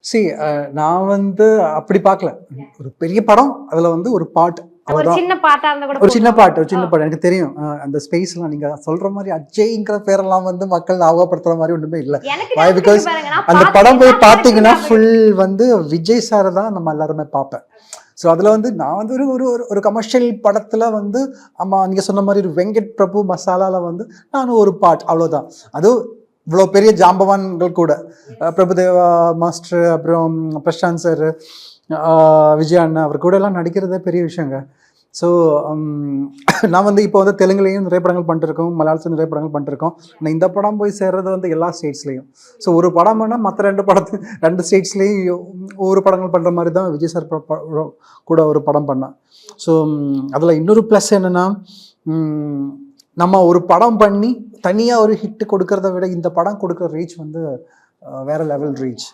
C நான் வந்து அப்படி பார்க்கல. ஒரு பெரிய படம், அதில் வந்து ஒரு பாட்டு ஒரு அவ்வளோதான். சின்ன பாட்டா இருந்தா கூட ஒரு சின்ன போதும். பாட்டு, ஒரு சின்ன பாட்டு எனக்கு தெரியும். அந்த ஸ்பேஸ்லாம் நீங்க சொல்ற மாதிரி அஜய்ங்கிற பேரெல்லாம் வந்து மக்கள் ஞாபகப்படுத்துற மாதிரி ஒன்றுமே இல்லை. எனக்கு Why? doubt Because இருக்கு பாருங்க. நான் அந்த பார்த்து படம் போய் எல்லா படத்தையும் பார்த்தீங்கன்னா ஞாபகம் ஃபுல் வந்து விஜய் சாரை தான் நம்ம எல்லாருமே பார்ப்பேன். ஸோ அதில் வந்து நான் வந்து ஒரு ஒரு ஒரு ஒரு கமர்ஷியல் படத்தில் வந்து ஆமாம் நீங்கள் சொன்ன மாதிரி ஒரு வெங்கட் பிரபு மசாலாவில் வந்து நானும் ஒரு பாட் அவ்வளோதான். அதுவும் இவ்வளோ பெரிய ஜாம்பவான்கள் கூட பிரபுதேவா மாஸ்டர், அப்புறம் பிரசாந்த் சார், விஜய் அண்ணா அவர் கூட எல்லாம் நடிக்கிறதே பெரிய விஷயங்க. ஸோ நான் வந்து இப்போ வந்து தெலுங்குலேயும் நிறைய படங்கள் பண்ணிட்டுருக்கோம், மலையாளத்தில் நிறைய படங்கள் பண்ணிட்டுருக்கோம். நான் இந்த படம் போய் சேர்றது வந்து எல்லா ஸ்டேட்ஸ்லேயும். ஸோ ஒரு படம்னா மற்ற ரெண்டு ஸ்டேட்ஸ்லேயும் ஒவ்வொரு படங்கள் பண்ணுற மாதிரி தான் விஜய் சார் கூட ஒரு படம் பண்ணேன். ஸோ அதில் இன்னொரு ப்ளஸ் என்னென்னா, நம்ம ஒரு படம் பண்ணி தனியாக ஒரு ஹிட் கொடுக்கறத விட இந்த படம் கொடுக்குற ரீச் வந்து வேறு லெவல் ரீச்.